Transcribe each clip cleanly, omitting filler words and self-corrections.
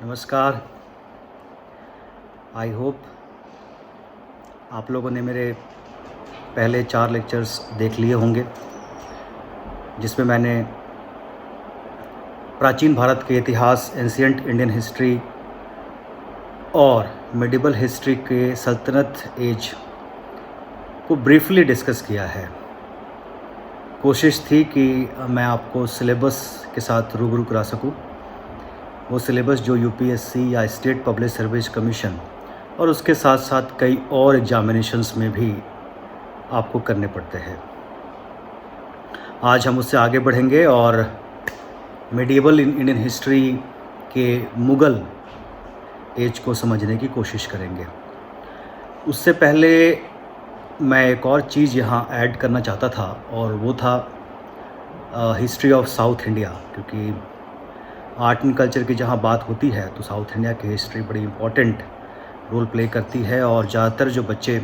नमस्कार। I hope आप लोगों ने मेरे पहले 4 लेक्चर्स देख लिए होंगे, जिसमें मैंने प्राचीन भारत के इतिहास, एंशिएंट इंडियन हिस्ट्री और मिडिवल हिस्ट्री के सल्तनत एज को ब्रीफली डिस्कस किया है। कोशिश थी कि मैं आपको सिलेबस के साथ रूबरू करा सकूं, वो सिलेबस जो यूपीएससी या स्टेट पब्लिक सर्विस कमीशन और उसके साथ साथ कई और एग्जामिनेशंस में भी आपको करने पड़ते हैं। आज हम उससे आगे बढ़ेंगे और मिडिवल इंडियन हिस्ट्री के मुग़ल एज को समझने की कोशिश करेंगे। उससे पहले मैं एक और चीज़ यहाँ ऐड करना चाहता था और वो था हिस्ट्री ऑफ साउथ इंडिया, क्योंकि आर्ट एंड कल्चर की जहाँ बात होती है तो साउथ इंडिया की हिस्ट्री बड़ी इम्पोर्टेंट रोल प्ले करती है। और ज़्यादातर जो बच्चे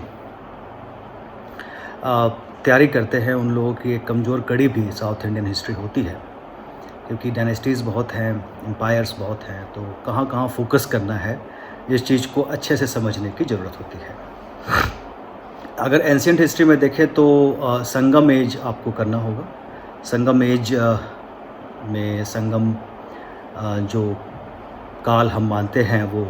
तैयारी करते हैं उन लोगों की एक कमज़ोर कड़ी भी साउथ इंडियन हिस्ट्री होती है, क्योंकि डायनेस्टीज़ बहुत हैं, एम्पायर्स बहुत हैं, तो कहाँ कहाँ फोकस करना है इस चीज़ को अच्छे से समझने की ज़रूरत होती है। अगर एंशिएंट हिस्ट्री में देखें तो संगम एज आपको करना होगा। संगम एज में संगम जो काल हम मानते हैं वो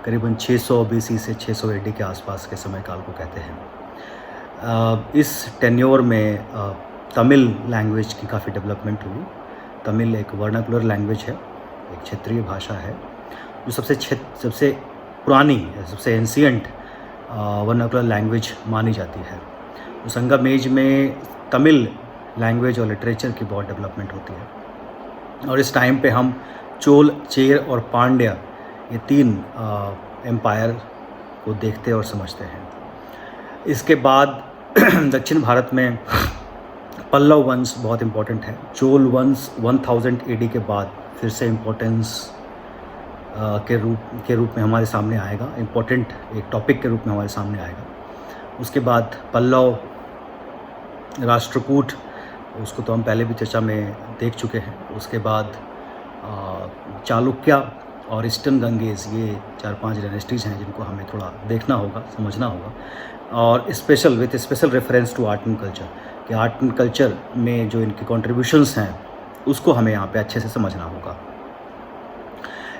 करीबन 600 बीसी से 600 एडी के आसपास के समय काल को कहते हैं। इस टेन्योर में तमिल लैंग्वेज की काफ़ी डेवलपमेंट हुई। तमिल एक वर्नाकुलर लैंग्वेज है, एक क्षेत्रीय भाषा है जो सबसे पुरानी, सबसे एंशिएंट वर्नाकुलर लैंग्वेज मानी जाती है। तो संगम एज में तमिल लैंग्वेज और लिटरेचर की बहुत डेवलपमेंट होती है। और इस टाइम पे हम चोल, चेर और पांड्या ये 3 एम्पायर को देखते और समझते हैं। इसके बाद दक्षिण भारत में पल्लव वंश बहुत इम्पोर्टेंट है। चोल वंश 1000 एडी के बाद फिर से इम्पोर्टेंस के रूप में हमारे सामने आएगा, इम्पोर्टेंट एक टॉपिक के रूप में हमारे सामने आएगा। उसके बाद पल्लव, राष्ट्रकूट, उसको तो हम पहले भी चर्चा में देख चुके हैं। उसके बाद चालुक्य और ईस्टर्न गंगेज, ये 4-5 डायनेस्टीज़ हैं जिनको हमें थोड़ा देखना होगा, समझना होगा। और with special reference to art and culture, कि आर्ट एंड कल्चर में जो इनके कॉन्ट्रीब्यूशंस हैं उसको हमें यहाँ पे अच्छे से समझना होगा।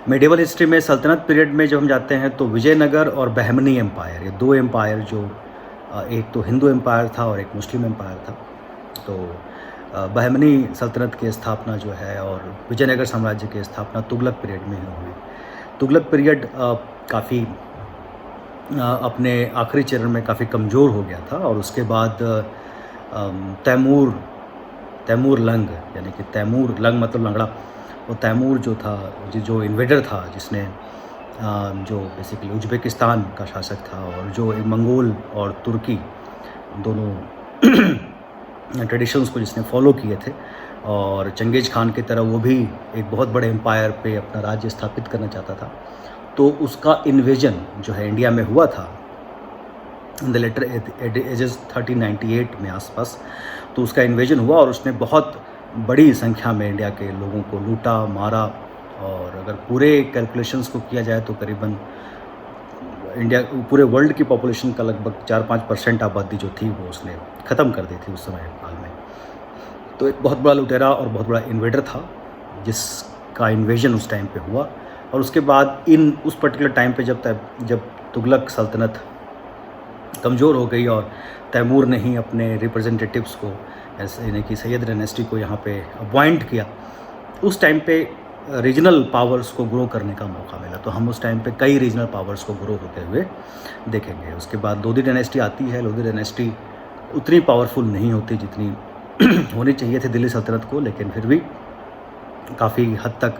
मिडिवल हिस्ट्री में सल्तनत पीरियड में जब हम जाते हैं तो विजयनगर और बहमनी एम्पायर, ये 2 एम्पायर जो एक तो हिंदू एम्पायर था और एक मुस्लिम एम्पायर था। तो बहमनी सल्तनत की स्थापना जो है और विजयनगर साम्राज्य की स्थापना तुगलक पीरियड में ही हुई। तुगलक पीरियड काफ़ी अपने आखिरी चरण में काफ़ी कमज़ोर हो गया था। और उसके बाद तैमूर लंग, यानी कि तैमूर लंग मतलब लंगड़ा, वो तैमूर जो था, जो इन्वेडर था, जिसने जो बेसिकली उज़्बेकिस्तान का शासक था और जो मंगोल और तुर्की दोनों ट्रेडिशंस को जिसने फॉलो किए थे, और चंगेज़ खान की तरह वो भी एक बहुत बड़े एम्पायर पे अपना राज्य स्थापित करना चाहता था। तो उसका इन्वेजन जो है इंडिया में हुआ था इन द लेटर एजेस 1398 में आसपास। तो उसका इन्वेजन हुआ और उसने बहुत बड़ी संख्या में इंडिया के लोगों को लूटा, मारा। और अगर पूरे कैलकुलेशंस को किया जाए तो करीबन इंडिया, पूरे वर्ल्ड की पॉपुलेशन का लगभग 4-5% आबादी जो थी वो उसने ख़त्म कर दी थी उस समय काल में। तो एक बहुत बड़ा लुटेरा और बहुत बड़ा इन्वेडर था जिसका इन्वेजन उस टाइम पे हुआ। और उसके बाद उस पर्टिकुलर टाइम पे जब तुगलक सल्तनत कमज़ोर हो गई और तैमूर ने ही अपने रिप्रेजेंटेटिव्स को, यानी कि सैयद डायनेस्टी को यहाँ पे अपॉइंट किया, उस टाइम पे रीजनल पावर्स को ग्रो करने का मौका मिला। तो हम उस टाइम पे कई रीजनल पावर्स को ग्रो होते हुए देखेंगे। उसके बाद लोधी डायनेस्टी आती है। लोधी डायनेस्टी उतनी पावरफुल नहीं होती जितनी होनी चाहिए थी दिल्ली सल्तनत को, लेकिन फिर भी काफ़ी हद तक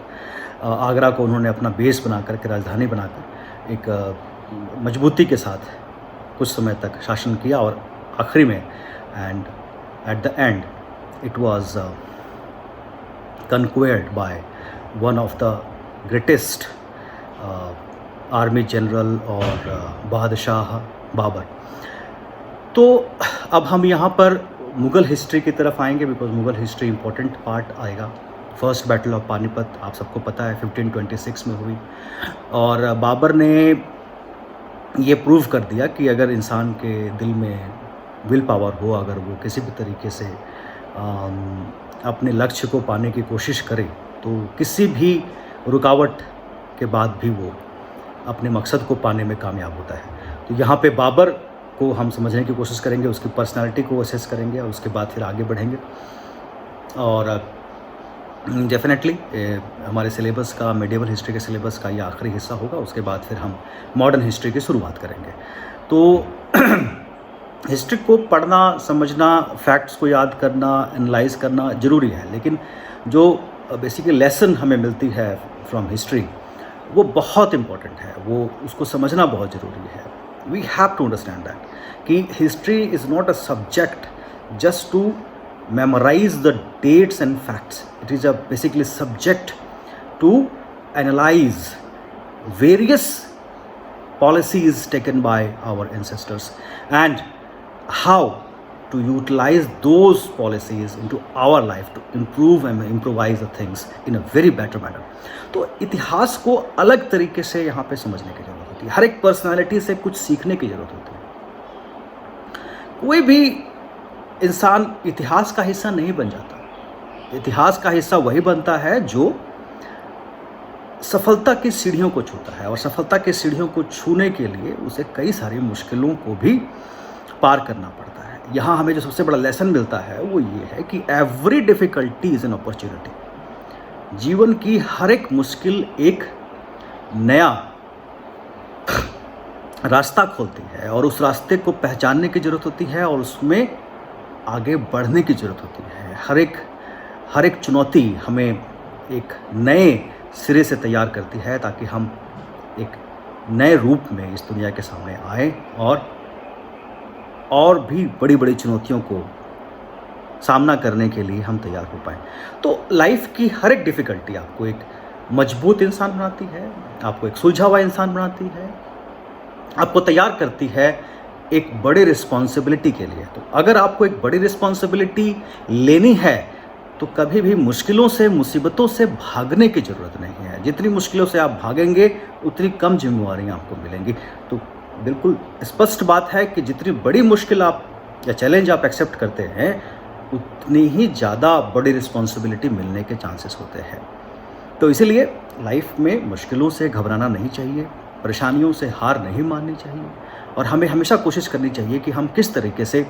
आगरा को उन्होंने अपना बेस बनाकर के, राजधानी बनाकर एक मजबूती के साथ कुछ समय तक शासन किया। और आखिरी में at the end it was conquered by one of the greatest army general और बादशाह बाबर। तो अब हम यहाँ पर मुग़ल हिस्ट्री की तरफ आएंगे, because Mughal history important part आएगा। फर्स्ट बैटल ऑफ पानीपत आप सबको पता है 1526 में हुई, और बाबर ने ये प्रूव कर दिया कि अगर इंसान के दिल में विल पावर हो, अगर वो किसी भी तरीके से अपने लक्ष्य को पाने की कोशिश करे, तो किसी भी रुकावट के बाद भी वो अपने मकसद को पाने में कामयाब होता है। तो यहाँ पे बाबर को हम समझने की कोशिश करेंगे, उसकी पर्सनालिटी को असेस करेंगे, और उसके बाद फिर आगे बढ़ेंगे। और डेफिनेटली हमारे सिलेबस का, मेडिवल हिस्ट्री के सिलेबस का ये आखिरी हिस्सा होगा। उसके बाद फिर हम मॉडर्न हिस्ट्री की शुरुआत करेंगे। तो हिस्ट्री को पढ़ना, समझना, फैक्ट्स को याद करना, एनालाइज करना ज़रूरी है, लेकिन जो बेसिकली लेसन हमें मिलती है फ्रॉम हिस्ट्री वो बहुत इम्पॉर्टेंट है, वो उसको समझना बहुत ज़रूरी है। We have to understand that कि history is not a subject just to memorize the dates and facts. It is a basically subject to analyze various policies taken by our ancestors and how to utilize those policies into our life to improve and improvise the things in a very better manner. तो इतिहास को अलग तरीके से यहाँ पे समझने की ज़रूरत होती है। हर एक पर्सनालिटी से कुछ सीखने की ज़रूरत होती है। कोई भी इंसान इतिहास का हिस्सा नहीं बन जाता। इतिहास का हिस्सा वही बनता है जो सफलता की सीढ़ियों को छूता है, और सफलता की सीढ़ियों को छूने के लिए उसे कई सारी मुश्किलों को भी पार करना पड़ता है। यहाँ हमें जो सबसे बड़ा लेसन मिलता है वो ये है कि every difficulty is an opportunity. जीवन की हर एक मुश्किल एक नया रास्ता खोलती है, और उस रास्ते को पहचानने की ज़रूरत होती है, और उसमें आगे बढ़ने की ज़रूरत होती है। हर एक चुनौती हमें एक नए सिरे से तैयार करती है, ताकि हम एक नए रूप में इस दुनिया के सामने आए और भी बड़ी बड़ी चुनौतियों को सामना करने के लिए हम तैयार हो पाएँ। तो लाइफ की हर एक डिफ़िकल्टी आपको एक मजबूत इंसान बनाती है, आपको एक सुलझा हुआ इंसान बनाती है, आपको तैयार करती है एक बड़ी रिस्पॉन्सिबिलिटी के लिए। तो अगर आपको एक बड़ी रिस्पॉन्सिबिलिटी लेनी है तो कभी भी मुश्किलों से, मुसीबतों से भागने की ज़रूरत नहीं है। जितनी मुश्किलों से आप भागेंगे उतनी कम जिम्मेवारियाँ आपको मिलेंगी। तो बिल्कुल स्पष्ट बात है कि जितनी बड़ी मुश्किल आप या चैलेंज आप एक्सेप्ट करते हैं, उतनी ही ज़्यादा बड़ी रिस्पॉन्सिबिलिटी मिलने के चांसेस होते हैं। तो इसीलिए लाइफ में मुश्किलों से घबराना नहीं चाहिए, परेशानियों से हार नहीं माननी चाहिए, और हमें हमेशा कोशिश करनी चाहिए कि हम किस तरीके से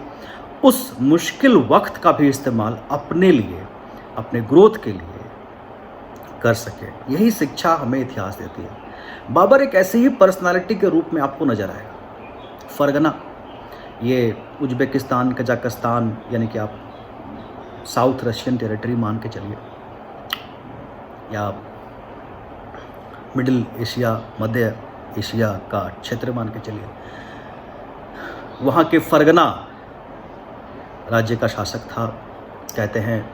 उस मुश्किल वक्त का भी इस्तेमाल अपने लिए, अपने ग्रोथ के लिए कर सकें। यही शिक्षा हमें इतिहास देती है। बाबर एक ऐसी ही पर्सनालिटी के रूप में आपको नज़र आएगा। फरगना, ये उज़्बेकिस्तान, कजाकिस्तान, यानी कि आप साउथ रशियन टेरिटरी मान के चलिए, या मिडिल एशिया, मध्य एशिया का क्षेत्र मान के चलिए, वहाँ के फरगना राज्य का शासक था। कहते हैं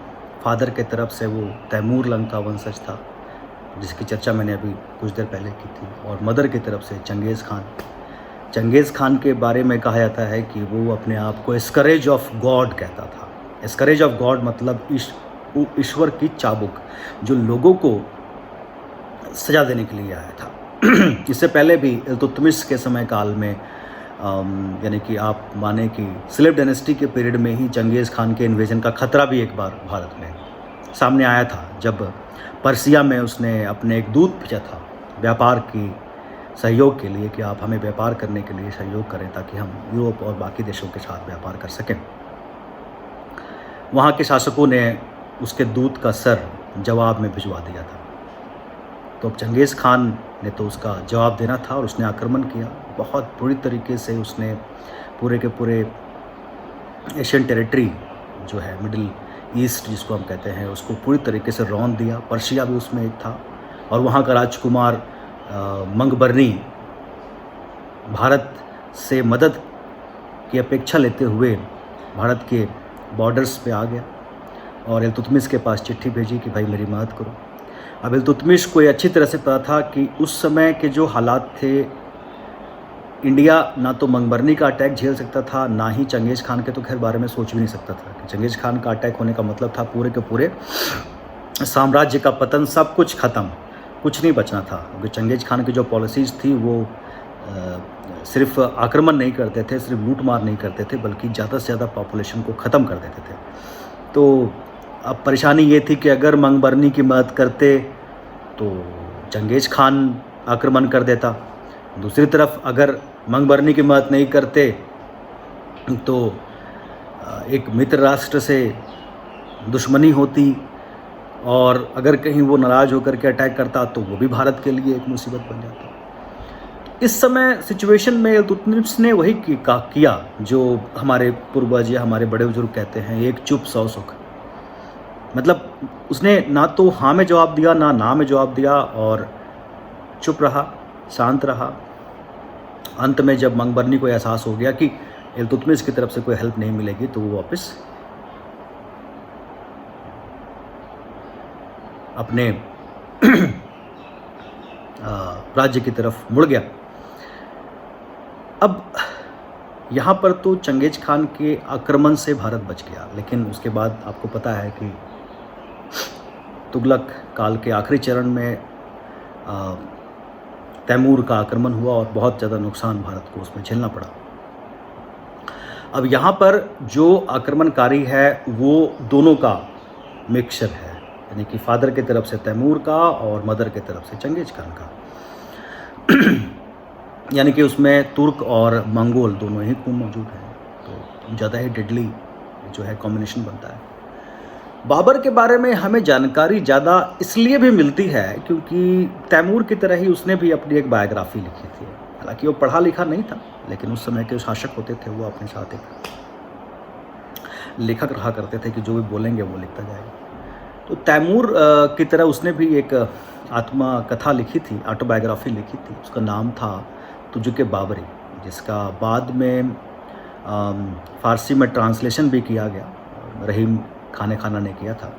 फादर के तरफ से वो तैमूर लंग का वंशज था, जिसकी चर्चा मैंने अभी कुछ देर पहले की थी, और मदर की तरफ से चंगेज़ खान। चंगेज़ खान के बारे में कहा जाता है कि वो अपने आप को स्करेज ऑफ गॉड कहता था। स्करेज ऑफ गॉड मतलब ईश्वर की चाबुक, जो लोगों को सजा देने के लिए आया था। इससे पहले भी इल्तुतमिश के समय काल में, यानी कि आप माने कि स्लेव डायनेस्टी के पीरियड में ही चंगेज़ खान के इन्वेजन का खतरा भी एक बार भारत में सामने आया था, जब पर्सिया में उसने अपने एक दूत भेजा था व्यापार की सहयोग के लिए, कि आप हमें व्यापार करने के लिए सहयोग करें ताकि हम यूरोप और बाकी देशों के साथ व्यापार कर सकें। वहाँ के शासकों ने उसके दूत का सर जवाब में भिजवा दिया था। तो अब चंगेज़ खान ने तो उसका जवाब देना था, और उसने आक्रमण किया। बहुत बुरी तरीके से उसने पूरे के पूरे एशियन टेरिटरी जो है, मिडिल ईस्ट जिसको हम कहते हैं, उसको पूरी तरीके से रौंद दिया। पर्शिया भी उसमें एक था, और वहाँ का राजकुमार मंगबर्नी भारत से मदद की अपेक्षा लेते हुए भारत के बॉर्डर्स पे आ गया, और इल्तुतमिश के पास चिट्ठी भेजी कि भाई मेरी मदद करो। अब इल्तुतमिश को ये अच्छी तरह से पता था कि उस समय के जो हालात थे, इंडिया ना तो मंगबर्नी का अटैक झेल सकता था, ना ही चंगेज़ खान के तो खैर बारे में सोच भी नहीं सकता था कि चंगेज़ खान का अटैक होने का मतलब था पूरे के पूरे साम्राज्य का पतन, सब कुछ ख़त्म, कुछ नहीं बचना था। क्योंकि चंगेज़ खान की जो पॉलिसीज़ थी वो सिर्फ आक्रमण नहीं करते थे, सिर्फ लूट मार नहीं करते थे, बल्कि ज़्यादा से ज़्यादा पॉपुलेशन को ख़त्म कर देते थे। तो अब परेशानी ये थी कि अगर मंगबरनी की मदद करते तो चंगेज़ खान आक्रमण कर देता, दूसरी तरफ अगर मंगबरनी की मदद नहीं करते तो एक मित्र राष्ट्र से दुश्मनी होती, और अगर कहीं वो नाराज़ होकर के अटैक करता तो वो भी भारत के लिए एक मुसीबत बन जाता। इस समय सिचुएशन में इल्तुतमिश ने वही किया जो हमारे पूर्वज या हमारे बड़े बुजुर्ग कहते हैं, एक चुप सौ सुख। मतलब उसने ना तो हाँ में जवाब दिया, ना में जवाब दिया, और चुप रहा, शांत रहा। अंत में जब मंगबरनी को एहसास हो गया कि इल्तुतमिश की तरफ से कोई हेल्प नहीं मिलेगी, तो वो वापस अपने राज्य की तरफ मुड़ गया। अब यहाँ पर तो चंगेज़ खान के आक्रमण से भारत बच गया, लेकिन उसके बाद आपको पता है कि तुगलक काल के आखिरी चरण में तैमूर का आक्रमण हुआ और बहुत ज़्यादा नुकसान भारत को उसमें झेलना पड़ा। अब यहाँ पर जो आक्रमणकारी है वो दोनों का मिक्सचर है, यानी कि फादर की तरफ से तैमूर का और मदर की तरफ से चंगेज़ खान का। यानी कि उसमें तुर्क और मंगोल दोनों ही खून मौजूद हैं, तो ज़्यादा ही डेडली जो है कॉम्बिनेशन बनता है। बाबर के बारे में हमें जानकारी ज़्यादा इसलिए भी मिलती है क्योंकि तैमूर की तरह ही उसने भी अपनी एक बायोग्राफी लिखी थी। हालांकि वो पढ़ा लिखा नहीं था, लेकिन उस समय के शासक होते थे वो अपने साथ एक लेखक रहा करते थे कि जो भी बोलेंगे वो लिखता जाएगा। तो तैमूर की तरह उसने भी एक आत्मकथा लिखी थी, ऑटोबायोग्राफी लिखी थी। उसका नाम था तुझके बाबरी, जिसका बाद में फ़ारसी में ट्रांसलेशन भी किया गया, रहीम खाना ने किया था,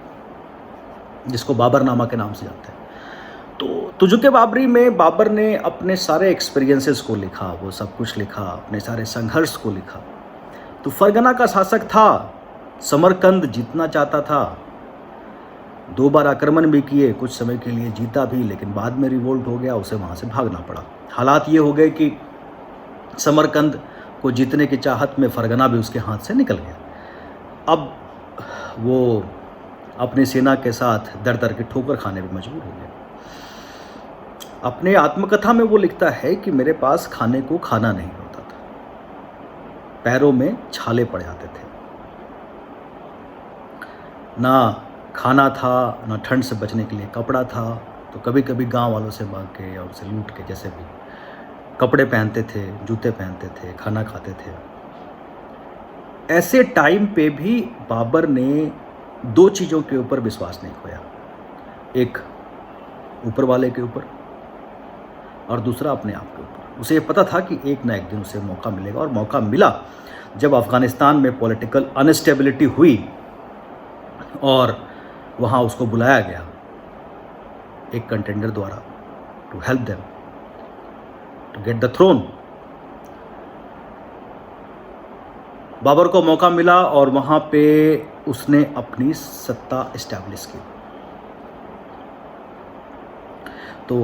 जिसको बाबरनामा के नाम से जानते हैं। तो तुझके बाबरी में बाबर ने अपने सारे एक्सपीरियंसेस को लिखा, वो सब कुछ लिखा, अपने सारे संघर्ष को लिखा। तो फरगना का शासक था, समरकंद जीतना चाहता था, 2 बार आक्रमण भी किए, कुछ समय के लिए जीता भी, लेकिन बाद में रिवोल्ट हो गया, उसे वहाँ से भागना पड़ा। हालात ये हो गए कि समरकंद को जीतने की चाहत में फरगना भी उसके हाथ से निकल गया। अब वो अपनी सेना के साथ दर दर की ठोकर खाने पर मजबूर हो गया। अपने आत्मकथा में वो लिखता है कि मेरे पास खाने को खाना नहीं होता था, पैरों में छाले पड़ जाते थे, ना खाना था, ना ठंड से बचने के लिए कपड़ा था, तो कभी कभी गांव वालों से मांग के और उसे लूट के जैसे भी कपड़े पहनते थे, जूते पहनते थे, खाना खाते थे। ऐसे टाइम पे भी बाबर ने 2 चीज़ों के ऊपर विश्वास नहीं खोया, एक ऊपर वाले के ऊपर और दूसरा अपने आप के ऊपर। उसे ये पता था कि एक ना एक दिन उसे मौका मिलेगा, और मौका मिला जब अफ़गानिस्तान में पॉलिटिकल अनस्टेबिलिटी हुई और वहाँ उसको बुलाया गया एक कंटेंडर द्वारा to help them to get the throne. Babur को मौका मिला और वहाँ पे उसने अपनी सत्ता इस्टेब्लिश की। तो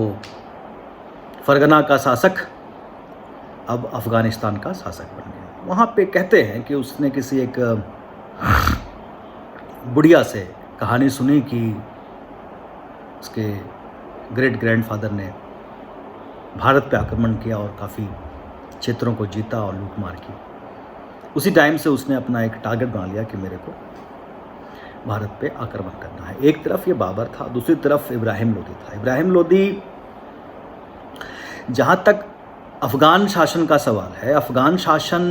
फरगना का शासक अब अफ़गानिस्तान का शासक बन गया। वहाँ पे कहते हैं कि उसने किसी एक बुढ़िया से कहानी सुनी कि उसके ग्रेट ग्रैंडफादर ने भारत पे आक्रमण किया और काफ़ी क्षेत्रों को जीता और लूटमार की। उसी टाइम से उसने अपना एक टारगेट बना लिया कि मेरे को भारत पे आक्रमण करना है। एक तरफ ये बाबर था, दूसरी तरफ इब्राहिम लोदी था। इब्राहिम लोदी, जहाँ तक अफ़गान शासन का सवाल है, अफ़गान शासन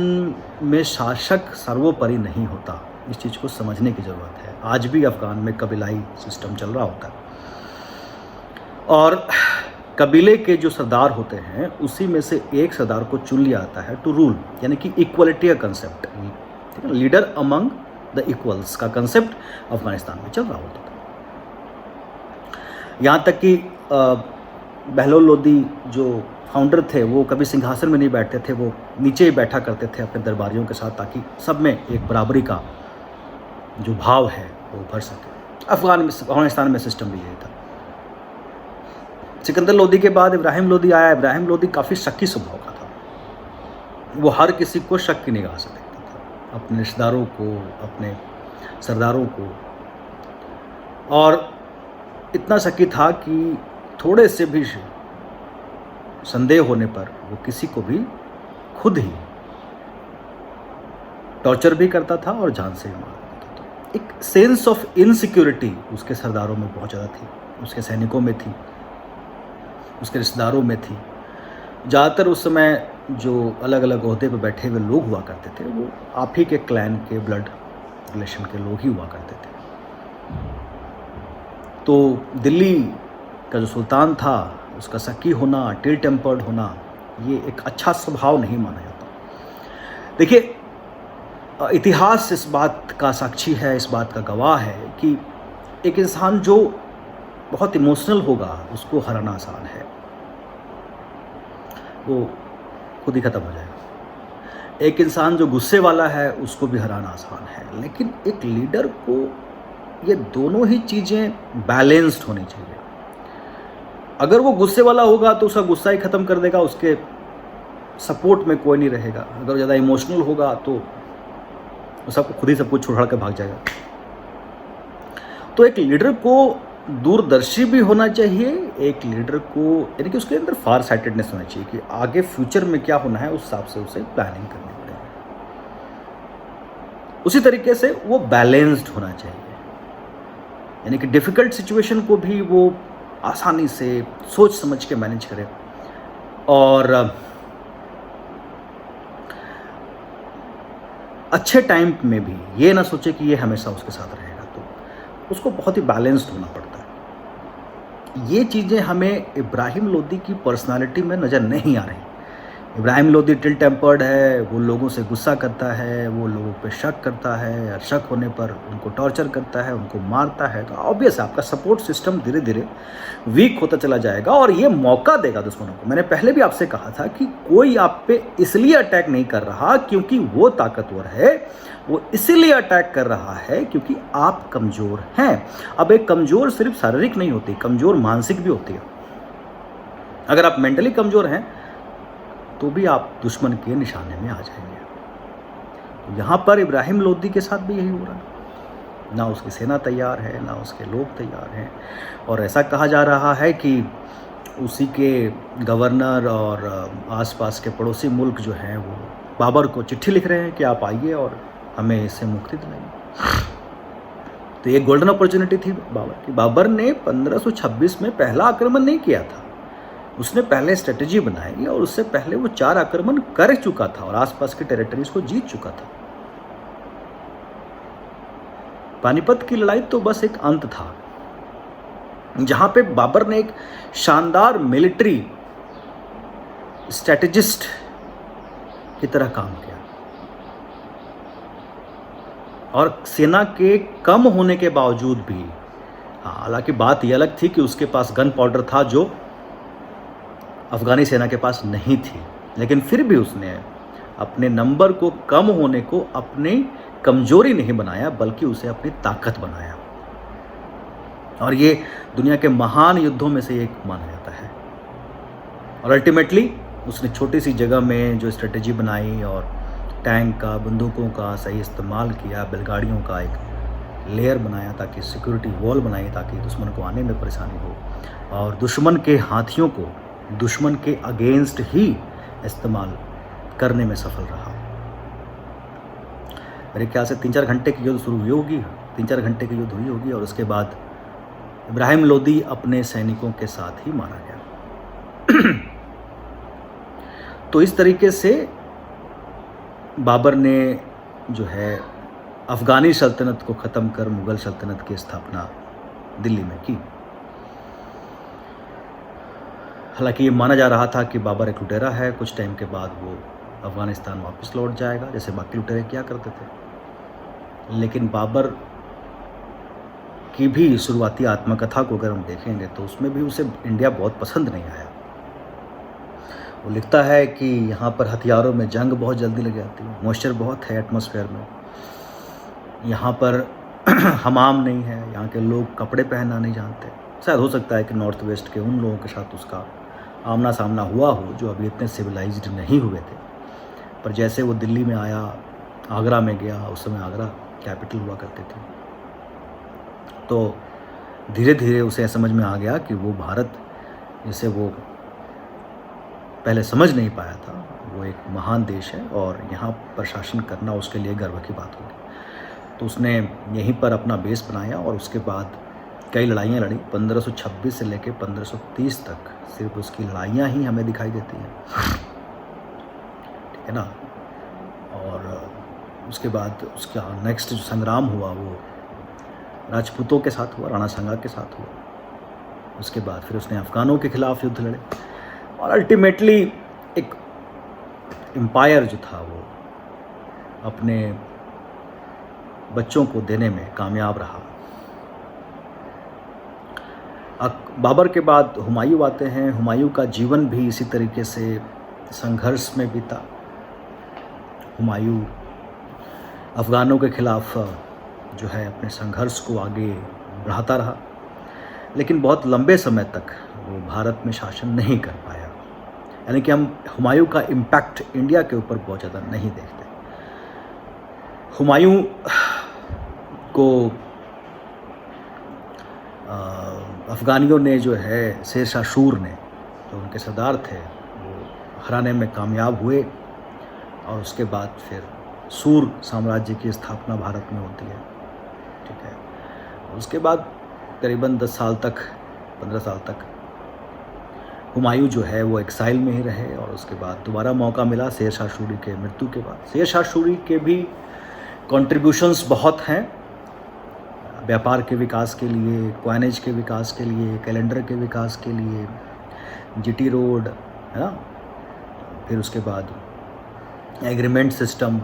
में शासक सर्वोपरि नहीं होता, इस चीज़ को समझने की ज़रूरत है। आज भी अफ़गान में कबीलाई सिस्टम चल रहा होता है और कबीले के जो सरदार होते हैं उसी में से एक सरदार को चुन लिया जाता है टू रूल, यानी कि इक्वलिटी का कंसेप्ट, ठीक है, लीडर अमंग द इक्वल्स का कंसेप्ट अफ़गानिस्तान में चल रहा होता था। यहाँ तक कि बहलोल लोदी जो फाउंडर थे वो कभी सिंहासन में नहीं बैठते थे, वो नीचे ही बैठा करते थे अपने दरबारियों के साथ, ताकि सब में एक बराबरी का जो भाव है वो उभर सके। अफ़गानिस्तान में सिस्टम भी यही था। सिकंदर लोदी के बाद इब्राहिम लोदी आया। इब्राहिम लोदी काफ़ी शक्की स्वभाव का था। वो हर किसी को शक की निगाह से देखता था, अपने रिश्तेदारों को, अपने सरदारों को, और इतना शक्की था कि थोड़े से भी संदेह होने पर वो किसी को भी खुद ही टॉर्चर भी करता था और जान से भी मार देता था। एक सेंस ऑफ इनसिक्योरिटी उसके सरदारों में बहुत ज़्यादा थी, उसके सैनिकों में थी, उसके रिश्तेदारों में थी। ज़्यादातर उस समय जो अलग अलग ओहदे पर बैठे हुए लोग हुआ करते थे वो आप ही के क्लैन के, ब्लड रिलेशन के लोग ही हुआ करते थे। तो दिल्ली का जो सुल्तान था उसका शक्की होना, टिल टेम्पर्ड होना, ये एक अच्छा स्वभाव नहीं माना जाता। देखिए, इतिहास इस बात का साक्षी है, इस बात का गवाह है कि एक इंसान जो बहुत इमोशनल होगा उसको हराना आसान है, वो खुद ही ख़त्म हो जाएगा। एक इंसान जो गुस्से वाला है उसको भी हराना आसान है, लेकिन एक लीडर को ये दोनों ही चीज़ें बैलेंस्ड होनी चाहिए। अगर वो गुस्से वाला होगा तो उसका गुस्सा ही ख़त्म कर देगा, उसके सपोर्ट में कोई नहीं रहेगा। अगर ज़्यादा इमोशनल होगा तो वो सब खुद ही सब कुछ छोड़ के भाग जाएगा। तो एक लीडर को दूरदर्शी भी होना चाहिए, एक लीडर को यानी कि उसके अंदर फार साइटेडनेस होना चाहिए कि आगे फ्यूचर में क्या होना है उस हिसाब से उसे प्लानिंग करनी पड़ेगी। उसी तरीके से वो बैलेंस्ड होना चाहिए, यानी कि डिफ़िकल्ट सिचुएशन को भी वो आसानी से सोच समझ के मैनेज करे और अच्छे टाइम में भी ये ना सोचे कि ये हमेशा उसके साथ रहेगा। तो उसको बहुत ही बैलेंस्ड होना पड़ता है। ये चीज़ें हमें इब्राहिम लोदी की पर्सनालिटी में नज़र नहीं आ रही। इब्राहिम लोदी टिल टेम्पर्ड है, वो लोगों से गुस्सा करता है, वो लोगों पे शक करता है, और शक होने पर उनको टॉर्चर करता है, उनको मारता है। तो ऑब्वियस आपका सपोर्ट सिस्टम धीरे धीरे वीक होता चला जाएगा और ये मौका देगा दुश्मनों को। मैंने पहले भी आपसे कहा था कि कोई आप पे इसलिए अटैक नहीं कर रहा क्योंकि वो ताकतवर है, वो इसीलिए अटैक कर रहा है क्योंकि आप कमज़ोर हैं। अब एक कमज़ोर सिर्फ शारीरिक नहीं होती, कमज़ोर मानसिक भी होती है। अगर आप मेंटली कमज़ोर हैं तो भी आप दुश्मन के निशाने में आ जाएंगे। तो यहाँ पर इब्राहिम लोदी के साथ भी यही हो रहा है। ना उसकी सेना तैयार है, ना उसके लोग तैयार हैं, और ऐसा कहा जा रहा है कि उसी के गवर्नर और आसपास के पड़ोसी मुल्क जो हैं वो बाबर को चिट्ठी लिख रहे हैं कि आप आइए और हमें इससे मुक्ति दिलाइए। तो ये गोल्डन अपॉर्चुनिटी थी बाबर की। बाबर ने 1526 में पहला आक्रमण नहीं किया था, उसने पहले स्ट्रेटजी बनाई और उससे पहले वो 4 आक्रमण कर चुका था और आसपास की टेरिटरीज को जीत चुका था। पानीपत की लड़ाई तो बस एक अंत था जहां पे बाबर ने एक शानदार मिलिट्री स्ट्रेटेजिस्ट की तरह काम किया और सेना के कम होने के बावजूद भी, हालांकि बात यह अलग थी कि उसके पास गन पाउडर था जो अफगानी सेना के पास नहीं थी, लेकिन फिर भी उसने अपने नंबर को कम होने को अपनी कमजोरी नहीं बनाया बल्कि उसे अपनी ताकत बनाया। और ये दुनिया के महान युद्धों में से एक माना जाता है। और अल्टीमेटली उसने छोटी सी जगह में जो स्ट्रेटेजी बनाई और टैंक का, बंदूकों का सही इस्तेमाल किया, बैलगाड़ियों का एक लेयर बनाया ताकि सिक्योरिटी वॉल बनाई ताकि दुश्मन को आने में परेशानी हो, और दुश्मन के हाथियों को दुश्मन के अगेंस्ट ही इस्तेमाल करने में सफल रहा। मेरे ख्याल से 3-4 घंटे की युद्ध शुरू हुई होगी, 3-4 घंटे की युद्ध हुई होगी और उसके बाद इब्राहिम लोदी अपने सैनिकों के साथ ही मारा गया। तो इस तरीके से बाबर ने जो है अफ़गानी सल्तनत को ख़त्म कर मुग़ल सल्तनत की स्थापना दिल्ली में की। हालांकि ये माना जा रहा था कि बाबर एक लुटेरा है, कुछ टाइम के बाद वो अफ़गानिस्तान वापस लौट जाएगा जैसे बाकी लुटेरे किया करते थे। लेकिन बाबर की भी शुरुआती आत्मकथा को अगर हम देखेंगे तो उसमें भी उसे इंडिया बहुत पसंद नहीं आया। वो लिखता है कि यहाँ पर हथियारों में जंग बहुत जल्दी लग जाती है, मॉइस्चर बहुत है एटमॉस्फेयर में, यहाँ पर हमाम नहीं है, यहाँ के लोग कपड़े पहनना नहीं जानते। शायद हो सकता है कि नॉर्थ वेस्ट के उन लोगों के साथ उसका आमना सामना हुआ हो जो अभी इतने सिविलाइज्ड नहीं हुए थे, पर जैसे वो दिल्ली में आया, आगरा में गया, उस समय आगरा कैपिटल हुआ करती थी, तो धीरे धीरे उसे समझ में आ गया कि वो भारत, जिसे वो पहले समझ नहीं पाया था, वो एक महान देश है और यहाँ पर शासन करना उसके लिए गर्व की बात होगी। तो उसने यहीं पर अपना बेस बनाया और उसके बाद कई लड़ाइयाँ लड़ी। 1526 से लेकर 1530 तक सिर्फ उसकी लड़ाइयाँ ही हमें दिखाई देती हैं, ठीक है ना। और उसके बाद उसका नेक्स्ट जो संग्राम हुआ वो राजपूतों के साथ हुआ, राणा सांगा के साथ हुआ। उसके बाद फिर उसने अफ़गानों के खिलाफ युद्ध लड़े और अल्टीमेटली एक एम्पायर जो था वो अपने बच्चों को देने में कामयाब रहा। बाबर के बाद हुमायूं आते हैं। हुमायूं का जीवन भी इसी तरीके से संघर्ष में बीता। हुमायूं अफ़गानों के खिलाफ जो है अपने संघर्ष को आगे बढ़ाता रहा, लेकिन बहुत लंबे समय तक वो भारत में शासन नहीं कर पाया। यानी कि हम हुमायूं का इम्पैक्ट इंडिया के ऊपर बहुत ज़्यादा नहीं देखते। हुमायूं को अफ़गानियों ने जो है, शेर शाह सूर ने, जो उनके सरदार थे, वो हराने में कामयाब हुए और उसके बाद फिर सूर साम्राज्य की स्थापना भारत में होती है, ठीक है। उसके बाद करीबन 10 साल तक, 15 साल तक हुमायूं जो है वो एक्साइल में ही रहे और उसके बाद दोबारा मौका मिला शेर शाह सूरी के मृत्यु के बाद। शेर शाह सूरी के भी कंट्रीब्यूशंस बहुत हैं, व्यापार के विकास के लिए, क्वाइनेज के विकास के लिए, कैलेंडर के विकास के लिए, जीटी रोड, है ना। फिर उसके बाद एग्रीमेंट सिस्टम,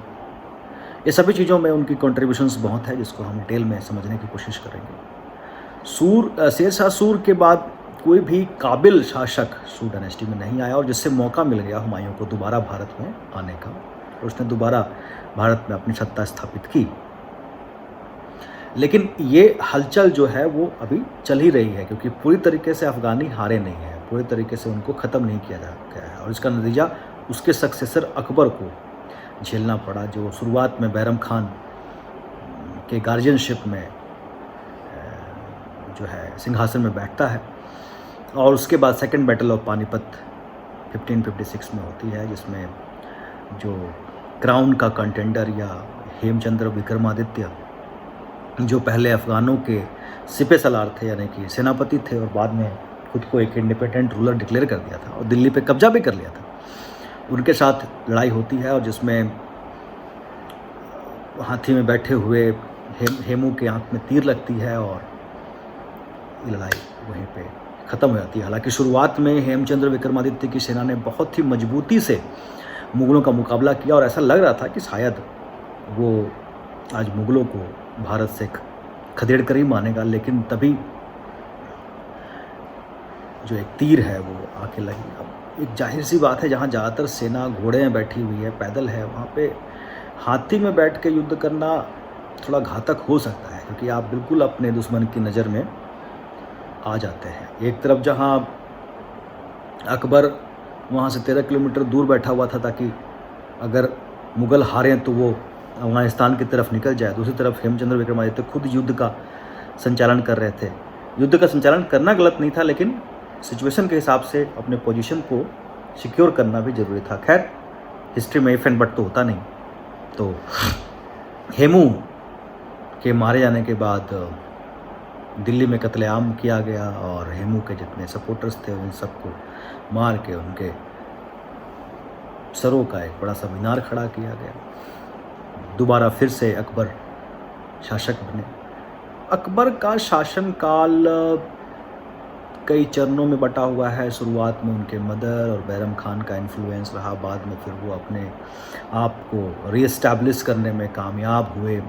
ये सभी चीज़ों में उनकी कंट्रीब्यूशंस बहुत है, जिसको हम डिटेल में समझने की कोशिश करेंगे। शेर शाह सूर के बाद कोई भी काबिल शासक सूर डायनेस्टी में नहीं आया और जिससे मौका मिल गया हुमायूं को दोबारा भारत में आने का, और उसने दोबारा भारत में अपनी सत्ता स्थापित की। लेकिन ये हलचल जो है वो अभी चल ही रही है, क्योंकि पूरी तरीके से अफ़गानी हारे नहीं हैं, पूरी तरीके से उनको ख़त्म नहीं किया गया है। और इसका नतीजा उसके सक्सेसर अकबर को झेलना पड़ा, जो शुरुआत में बैरम खान के गार्जियनशिप में जो है सिंहासन में बैठता है, और उसके बाद सेकंड बैटल ऑफ पानीपत 1556 में होती है, जिसमें जो क्राउन का कंटेंडर या हेमचंद्र विक्रमादित्य, जो पहले अफ़गानों के सिपह सलार थे, यानी कि सेनापति थे, और बाद में खुद को एक इंडिपेंडेंट रूलर डिक्लेयर कर दिया था और दिल्ली पे कब्जा भी कर लिया था, उनके साथ लड़ाई होती है। और जिसमें हाथी में बैठे हुए हेमू के आंख में तीर लगती है और ये लड़ाई वहीं पे ख़त्म हो जाती है। हालांकि शुरुआत में हेमचंद्र विक्रमादित्य की सेना ने बहुत ही मजबूती से मुग़लों का मुकाबला किया और ऐसा लग रहा था कि शायद वो आज मुग़लों को भारत से खदेड़ कर ही मानेगा, लेकिन तभी जो एक तीर है वो आके लगी। अब एक जाहिर सी बात है, जहाँ ज़्यादातर सेना घोड़े में बैठी हुई है, पैदल है, वहाँ पे हाथी में बैठ के युद्ध करना थोड़ा घातक हो सकता है, क्योंकि आप बिल्कुल अपने दुश्मन की नज़र में आ जाते हैं। एक तरफ जहाँ अकबर वहाँ से 13 किलोमीटर दूर बैठा हुआ था ताकि अगर मुग़ल हारें तो वो अफ़गानिस्तान की तरफ निकल जाए, दूसरी तरफ हेमचंद्र विक्रमादित्य खुद युद्ध का संचालन कर रहे थे। युद्ध का संचालन करना गलत नहीं था, लेकिन सिचुएशन के हिसाब से अपने पोजीशन को सिक्योर करना भी ज़रूरी था। खैर, हिस्ट्री में इफ एंड बट तो होता नहीं। तो हेमू के मारे जाने के बाद दिल्ली में कत्लेआम किया गया और हेमू के जितने सपोर्टर्स थे उन सबको मार के उनके सरों का एक बड़ा सा मीनार खड़ा किया गया। दोबारा फिर से अकबर शासक बने। अकबर का शासनकाल कई चरणों में बटा हुआ है। शुरुआत में उनके मदर और बैरम खान का इन्फ्लुएंस रहा, बाद में फिर वो अपने आप को रीएस्टैब्लिश करने में कामयाब हुए।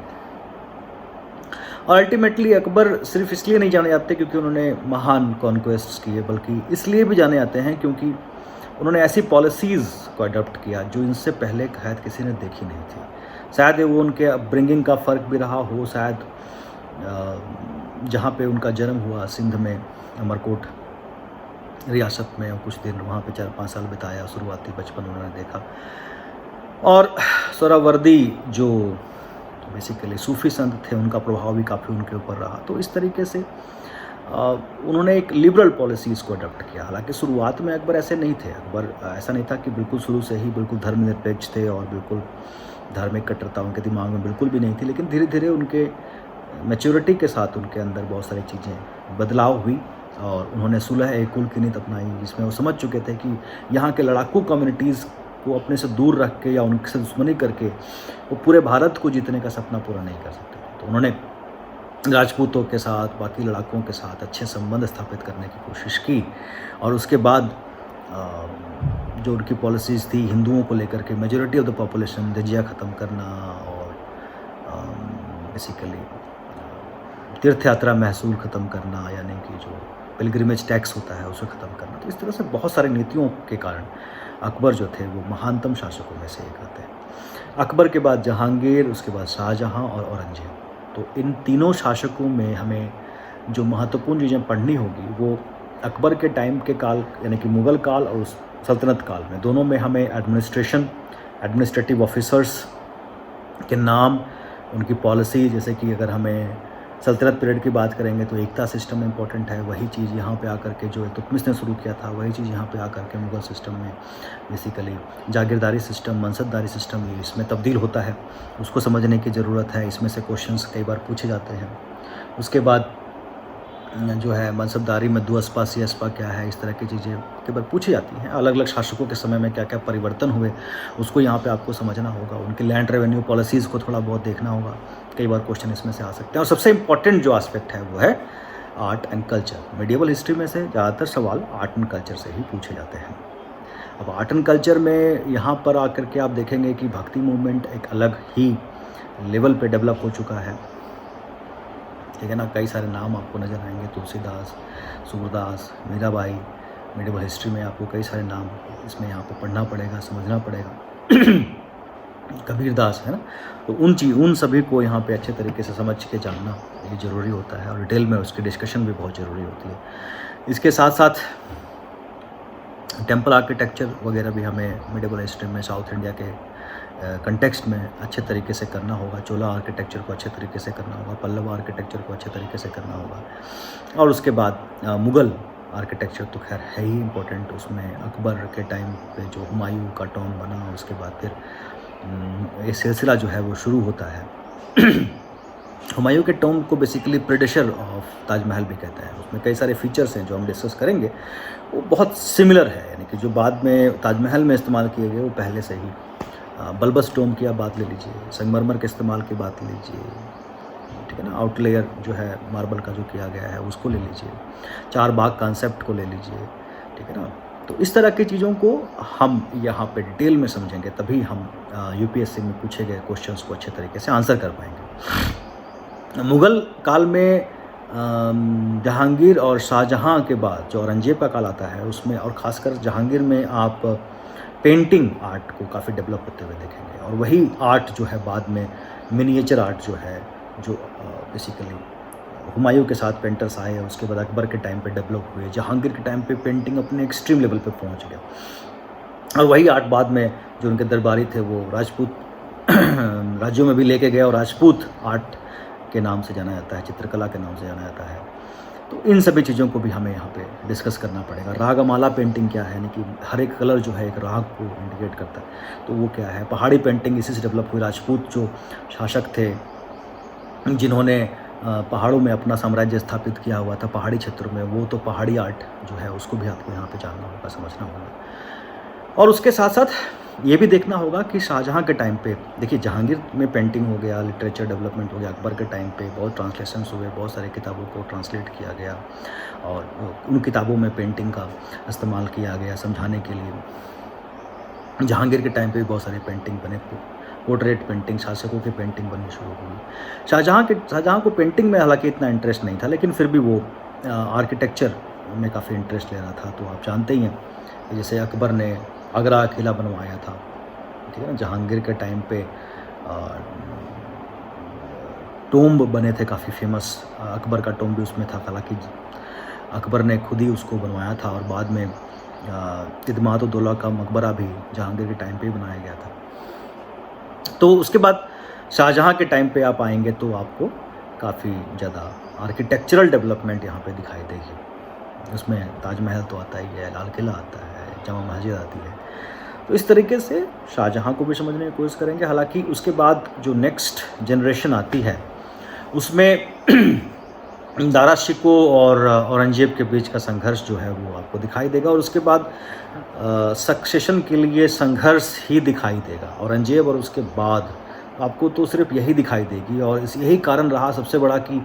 और अल्टीमेटली अकबर सिर्फ इसलिए नहीं जाने जाते क्योंकि उन्होंने महान कॉन्क्वेस्ट्स किए, बल्कि इसलिए भी जाने जाते हैं क्योंकि उन्होंने ऐसी पॉलिसीज़ को अडॉप्ट किया जो इनसे पहले शायद किसी ने देखी नहीं थी। शायद वो उनके अपब्रिंगिंग का फ़र्क भी रहा हो, शायद जहाँ पे उनका जन्म हुआ सिंध में, अमरकोट रियासत में, और कुछ दिन वहाँ पे 4-5 साल बिताया। शुरुआती बचपन उन्होंने देखा। और सोहरावर्दी जो बेसिकली सूफ़ी संत थे, उनका प्रभाव भी काफ़ी उनके ऊपर रहा। तो इस तरीके से उन्होंने एक लिबरल पॉलिसीज़ को अडॉप्ट किया। हालांकि शुरुआत में अकबर ऐसे नहीं थे। अकबर ऐसा नहीं था कि बिल्कुल शुरू से ही बिल्कुल धर्मनिरपेक्ष थे और बिल्कुल धार्मिक कट्टरता उनके दिमाग में बिल्कुल भी नहीं थी। लेकिन धीरे धीरे उनके मैच्योरिटी के साथ उनके अंदर बहुत सारी चीज़ें बदलाव हुई और उन्होंने सुलह-ए-कुल की नीति अपनाई, जिसमें वो समझ चुके थे कि यहाँ के लड़ाकू कम्युनिटीज़ को अपने से दूर रख के या उनसे दुश्मनी करके वो पूरे भारत को जीतने का सपना पूरा नहीं कर सकते। तो उन्होंने राजपूतों के साथ, बाकी लड़ाकों के साथ अच्छे संबंध स्थापित करने की कोशिश की। और उसके बाद जो उनकी पॉलिसीज़ थी हिंदुओं को लेकर के, मेजॉरिटी ऑफ द पॉपुलेशन, जजिया ख़त्म करना और बेसिकली तीर्थ यात्रा महसूल ख़त्म करना, यानी कि जो पिलग्रिमेज टैक्स होता है उसे ख़त्म करना। तो इस तरह से बहुत सारी नीतियों के कारण अकबर जो थे वो महानतम शासकों में से एक आते हैं। अकबर के बाद जहांगीर, उसके बाद शाहजहाँ और औरंगजेब। तो इन तीनों शासकों में हमें जो महत्वपूर्ण चीज़ें पढ़नी होगी वो अकबर के टाइम के काल, यानी कि मुग़ल काल और उस सल्तनत काल में, दोनों में हमें एडमिनिस्ट्रेटिव ऑफिसर्स के नाम, उनकी पॉलिसी, जैसे कि अगर हमें सल्तनत पीरियड की बात करेंगे तो एकता सिस्टम इम्पोर्टेंट है। वही चीज़ यहाँ पे आकर के जो इल्तुतमिश ने शुरू किया था, वही चीज़ यहाँ पे आकर के मुग़ल सिस्टम में बेसिकली जागीरदारी सिस्टम, मनसबदारी सिस्टम, ये इसमें तब्दील होता है। उसको समझने की ज़रूरत है। इसमें से क्वेश्चंस कई बार पूछे जाते हैं। उसके बाद जो है मनसबदारी में दुअस्पा सियस्पा क्या है, इस तरह की चीज़ें कई बार पूछी जाती हैं। अलग अलग शासकों के समय में क्या क्या परिवर्तन हुए उसको यहाँ पे आपको समझना होगा। उनकी लैंड रेवेन्यू पॉलिसीज़ को थोड़ा बहुत देखना होगा। कई बार क्वेश्चन इसमें से आ सकते हैं। और सबसे इम्पॉर्टेंट जो एस्पेक्ट है वो है art and culture. Medieval history में से ज़्यादातर सवाल आर्ट एंड कल्चर से ही पूछे जाते हैं। अब आर्ट एंड कल्चर में यहाँ पर आकर के आप देखेंगे कि भक्ति मूवमेंट एक अलग ही लेवल पे डेवलप हो चुका है। ठीक है ना। कई सारे नाम आपको नज़र आएंगे, तुलसीदास, सूरदास, मीराबाई। मीडिएवल हिस्ट्री में आपको कई सारे नाम इसमें यहाँ पे पढ़ना पड़ेगा, समझना पड़ेगा। कबीरदास, है ना। तो उन सभी को यहाँ पे अच्छे तरीके से समझ के जानना ये ज़रूरी होता है और डिटेल में उसकी डिस्कशन भी बहुत ज़रूरी होती है। इसके साथ साथ टेम्पल आर्किटेक्चर वगैरह भी हमें मीडिएवल हिस्ट्री में साउथ इंडिया के कंटेक्स्ट में अच्छे तरीके से करना होगा। चोला आर्किटेक्चर को अच्छे तरीके से करना होगा, पल्लव आर्किटेक्चर को अच्छे तरीके से करना होगा। और उसके बाद मुग़ल आर्किटेक्चर तो खैर है ही इम्पोर्टेंट। उसमें अकबर के टाइम पे जो हुमायूं का टॉम बना, उसके बाद फिर ये सिलसिला जो है वो शुरू होता है। हुमायूं के टॉम को बेसिकली प्रेडेशर ऑफ ताजमहल भी कहते हैं। उसमें कई सारे फीचर्स हैं जो हम डिस्कस करेंगे, वो बहुत सिमिलर है। यानी कि जो बाद में ताजमहल में इस्तेमाल किए गए वो पहले से ही, बल्बस टोम की आप बात ले लीजिए, संगमरमर के इस्तेमाल की बात ले लीजिए, ठीक है ना। आउटलेयर जो है मार्बल का जो किया गया है उसको ले लीजिए, चार बाग कॉन्सेप्ट को ले लीजिए, ठीक है ना। तो इस तरह की चीज़ों को हम यहाँ पे डिटेल में समझेंगे, तभी हम यूपीएससी में पूछे गए क्वेश्चंस को अच्छे तरीके से आंसर कर पाएंगे। मुग़ल काल में जहांगीर और शाहजहाँ के बाद जो औरंगजेब का काल आता है उसमें, और ख़ासकर जहांगीर में आप पेंटिंग आर्ट को काफ़ी डेवलप होते हुए देखेंगे। और वही आर्ट जो है बाद में मिनिएचर आर्ट जो है, जो बेसिकली हुमायूं के साथ पेंटर्स आए, उसके बाद अकबर के टाइम पे डेवलप हुए। जहांगीर के टाइम पे पेंटिंग अपने एक्सट्रीम लेवल पे पहुंच गया। और वही आर्ट बाद में जो उनके दरबारी थे वो राजपूत राज्यों में भी लेके गए और राजपूत आर्ट के नाम से जाना जाता है, चित्रकला के नाम से जाना जाता है। तो इन सभी चीज़ों को भी हमें यहाँ पे डिस्कस करना पड़ेगा। रागमाला पेंटिंग क्या है, यानी कि हर एक कलर जो है एक राग को इंडिकेट करता है, तो वो क्या है। पहाड़ी पेंटिंग इसी से डेवलप हुई। राजपूत जो शासक थे जिन्होंने पहाड़ों में अपना साम्राज्य स्थापित किया हुआ था पहाड़ी क्षेत्रों में, वो तो पहाड़ी आर्ट जो है उसको भी आपको यहाँ पे जानना होगा, समझना होगा। और उसके साथ साथ ये भी देखना होगा कि शाहजहाँ के टाइम पे, देखिए जहांगीर में पेंटिंग हो गया, लिटरेचर डेवलपमेंट हो गया, अकबर के टाइम पे बहुत ट्रांसलेशंस हुए, बहुत सारे किताबों को ट्रांसलेट किया गया और उन किताबों में पेंटिंग का इस्तेमाल किया गया समझाने के लिए। जहांगीर के टाइम पे भी बहुत सारे पेंटिंग बने, पोर्ट्रेट पेंटिंग, शासकों की पेंटिंग बननी शुरू हुई। शाहजहाँ को पेंटिंग में हालांकि इतना इंटरेस्ट नहीं था, लेकिन फिर भी वो आर्किटेक्चर में काफ़ी इंटरेस्ट ले रहा था। तो आप जानते ही हैं कि जैसे अकबर ने आगरा किला बनवाया था, ठीक है ना। जहांगीर के टाइम पे टोम्ब बने थे काफ़ी फेमस, अकबर का टोम्ब भी उसमें था, हालांकि अकबर ने खुद ही उसको बनवाया था और बाद में इत्मीद-उद-दौला का मकबरा भी जहांगीर के टाइम पे ही बनाया गया था। तो उसके बाद शाहजहाँ के टाइम पे आप आएंगे तो आपको काफ़ी ज़्यादा आर्किटेक्चरल डेवलपमेंट यहाँ पे दिखाई देगी। उसमें ताजमहल तो आता ही है, लाल किला आता है, जामा मस्जिद आती है। तो इस तरीके से शाहजहाँ को भी समझने की कोशिश करेंगे। हालांकि उसके बाद जो नेक्स्ट जनरेशन आती है उसमें दारा शिको और औरंगजेब के बीच का संघर्ष जो है वो आपको दिखाई देगा और उसके बाद सक्सेशन के लिए संघर्ष ही दिखाई देगा। औरंगजेब और उसके बाद आपको तो सिर्फ यही दिखाई देगी और यही कारण रहा सबसे बड़ा कि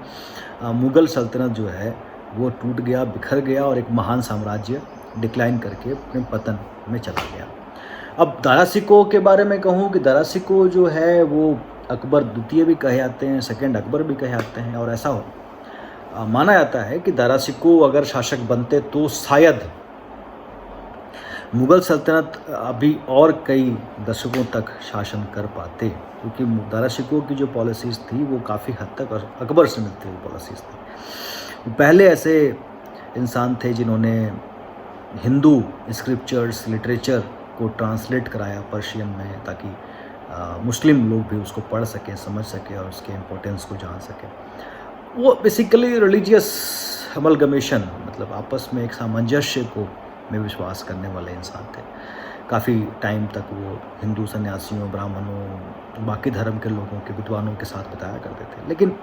मुग़ल सल्तनत जो है वो टूट गया, बिखर गया और एक महान साम्राज्य डिक्लाइन करके अपने पतन में चला गया। अब दारा शिकोह के बारे में कहूँ कि दारा शिकोह जो है वो अकबर द्वितीय भी कहे जाते हैं, सेकंड अकबर भी कहे जाते हैं और ऐसा माना जाता है कि दारा शिकोह अगर शासक बनते तो शायद मुग़ल सल्तनत अभी और कई दशकों तक शासन कर पाते, क्योंकि दारा शिकोह की जो पॉलिसीज़ थी वो काफ़ी हद तक अकबर से मिलती हुई पॉलिसीज़ थी। पहले ऐसे इंसान थे जिन्होंने हिंदू स्क्रिप्चर्स लिटरेचर को ट्रांसलेट कराया पर्शियन में, ताकि मुस्लिम लोग भी उसको पढ़ सकें, समझ सकें और उसके इम्पोर्टेंस को जान सकें। वो बेसिकली रिलीजियस अमलगमेशन, मतलब आपस में एक सामंजस्य को में विश्वास करने वाले इंसान थे। काफ़ी टाइम तक वो हिंदू सन्यासियों, ब्राह्मणों, बाकी धर्म के लोगों के विद्वानों के साथ बिताया करते थे। लेकिन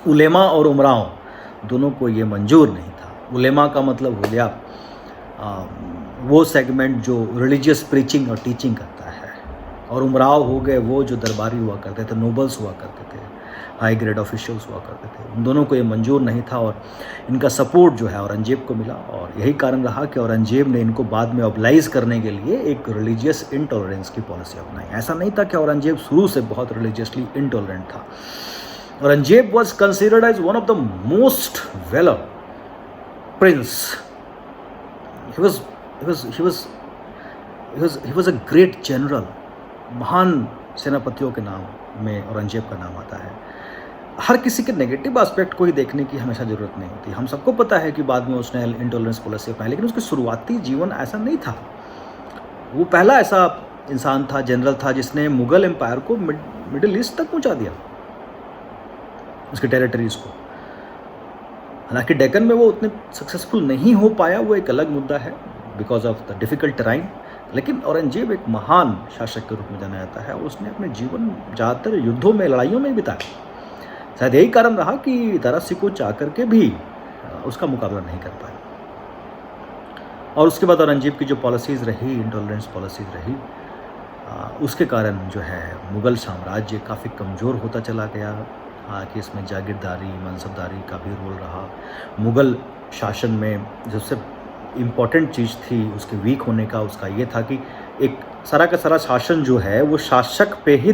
उलेमा और उमराव दोनों को ये मंजूर नहीं था। उलेमा का मतलब हो गया वो सेगमेंट जो रिलीजियस प्रीचिंग और टीचिंग करता है, और उमराव हो गए वो जो दरबारी हुआ करते थे, नोबल्स हुआ करते थे, हाई ग्रेड ऑफिशियल्स हुआ करते थे। उन दोनों को ये मंजूर नहीं था और इनका सपोर्ट जो है औरंगजेब को मिला और यही कारण रहा कि औरंगजेब ने इनको बाद में ऑबलाइज करने के लिए एक रिलीजियस इंटॉलरेंस की पॉलिसी अपनाई। ऐसा नहीं था कि औरंगजेब शुरू से बहुत रिलीजियसली इंटॉलरेंट था। Aurangzeb was considered as one of the most valour prince. he was a great general। महान सेनापतियों के नाम में औरंगजेब का नाम आता है। हर किसी के नेगेटिव एस्पेक्ट को ही देखने की हमेशा ज़रूरत नहीं होती। हम सबको पता है कि बाद में उसने इंटॉलरेंस पॉलिसी अपनाई, लेकिन उसके शुरुआती जीवन ऐसा नहीं था। वो पहला ऐसा इंसान था, जनरल था, जिसने मुग़ल एम्पायर को मिडिल ईस्ट तक पहुंचा दिया, उसके टेरिटरीज़ को। हालांकि डेक्कन में वो उतने सक्सेसफुल नहीं हो पाया, वो एक अलग मुद्दा है, because of the difficult terrain. लेकिन औरंगजेब एक महान शासक के रूप में जाना जाता है। उसने अपने जीवन ज़्यादातर युद्धों में, लड़ाइयों में बिताया। शायद यही कारण रहा कि दारा शिकोह चाह करके भी उसका मुकाबला नहीं कर पाए। और उसके बाद औरंगजेब की जो पॉलिसीज़ रही, इंटॉलरेंस पॉलिसीज़ रही, उसके कारण जो है मुग़ल साम्राज्य काफ़ी कमज़ोर होता चला गया। कि इसमें जागीरदारी, मनसबदारी का भी रोल रहा। मुग़ल शासन में सबसे इम्पॉर्टेंट चीज़ थी उसके वीक होने का, उसका ये था कि एक सारा का सारा शासन जो है वो शासक पे ही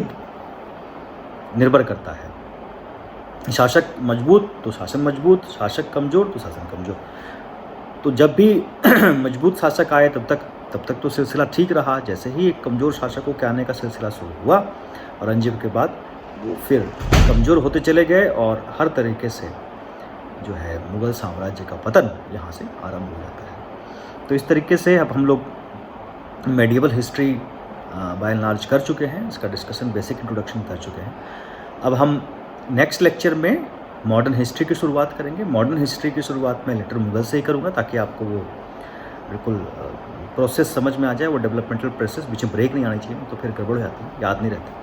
निर्भर करता है। शासक मजबूत तो शासन मजबूत, शासक कमज़ोर तो शासन कमज़ोर। तो जब भी मजबूत शासक आए तब तक तो सिलसिला ठीक रहा। जैसे ही एक कमज़ोर शासकों के आने का सिलसिला शुरू हुआ औरंगजेब के बाद, वो फिर कमज़ोर होते चले गए और हर तरीके से जो है मुग़ल साम्राज्य का पतन यहाँ से आरंभ हो जाता है। तो इस तरीके से अब हम लोग medieval history by and large कर चुके हैं, इसका डिस्कशन, बेसिक इंट्रोडक्शन कर चुके हैं। अब हम नेक्स्ट लेक्चर में मॉडर्न हिस्ट्री की शुरुआत करेंगे। मॉडर्न हिस्ट्री की शुरुआत मैं लेटर मुग़ल से ही करूँगा, ताकि आपको वो बिल्कुल प्रोसेस समझ में आ जाए, वो डेवलपमेंटल प्रोसेस, बीच में ब्रेक नहीं आनी चाहिए, तो फिर गड़बड़ हो जाती है, याद नहीं रहती।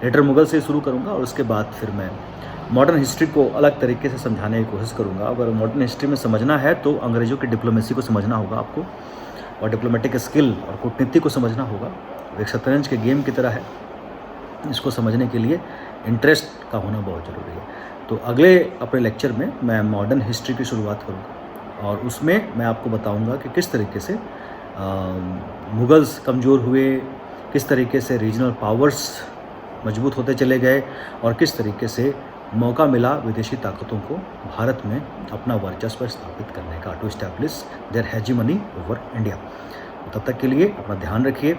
लेटर मुग़ल से शुरू करूँगा और उसके बाद फिर मैं मॉडर्न हिस्ट्री को अलग तरीके से समझाने की कोशिश करूँगा। अगर मॉडर्न हिस्ट्री में समझना है तो अंग्रेज़ों की डिप्लोमेसी को समझना होगा आपको, और डिप्लोमेटिक स्किल और कूटनीति को समझना होगा। एक शतरंज के गेम की तरह है, इसको समझने के लिए इंटरेस्ट का होना बहुत ज़रूरी है। तो अगले अपने लेक्चर में मैं मॉडर्न हिस्ट्री की शुरुआत करूँगा और उसमें मैं आपको बताऊँगा कि किस तरीके से मुग़ल्स कमज़ोर हुए, किस तरीके से रीजनल पावर्स मजबूत होते चले गए और किस तरीके से मौका मिला विदेशी ताकतों को भारत में अपना वर्चस्व स्थापित करने का, to establish their hegemony over India. तब तक के लिए अपना ध्यान रखिए,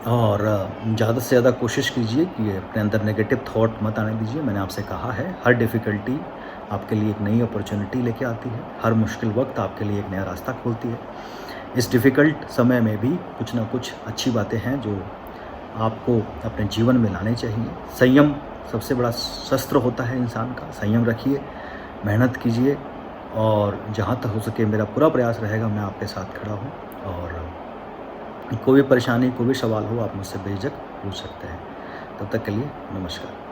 और ज़्यादा से ज़्यादा कोशिश कीजिए कि अपने अंदर नेगेटिव थॉट मत आने दीजिए। मैंने आपसे कहा है, हर डिफ़िकल्टी आपके लिए एक नई अपॉर्च्युनिटी लेके आती है, हर मुश्किल वक़्त आपके लिए एक नया रास्ता खोलती है। इस डिफ़िकल्ट समय में भी कुछ ना कुछ अच्छी बातें हैं जो आपको अपने जीवन में लाने चाहिए। संयम सबसे बड़ा शस्त्र होता है इंसान का। संयम रखिए, मेहनत कीजिए और जहाँ तक हो सके मेरा पूरा प्रयास रहेगा, मैं आपके साथ खड़ा हूँ। और कोई भी परेशानी, कोई भी सवाल हो, आप मुझसे बेझिझक पूछ सकते हैं। तब तक के लिए नमस्कार।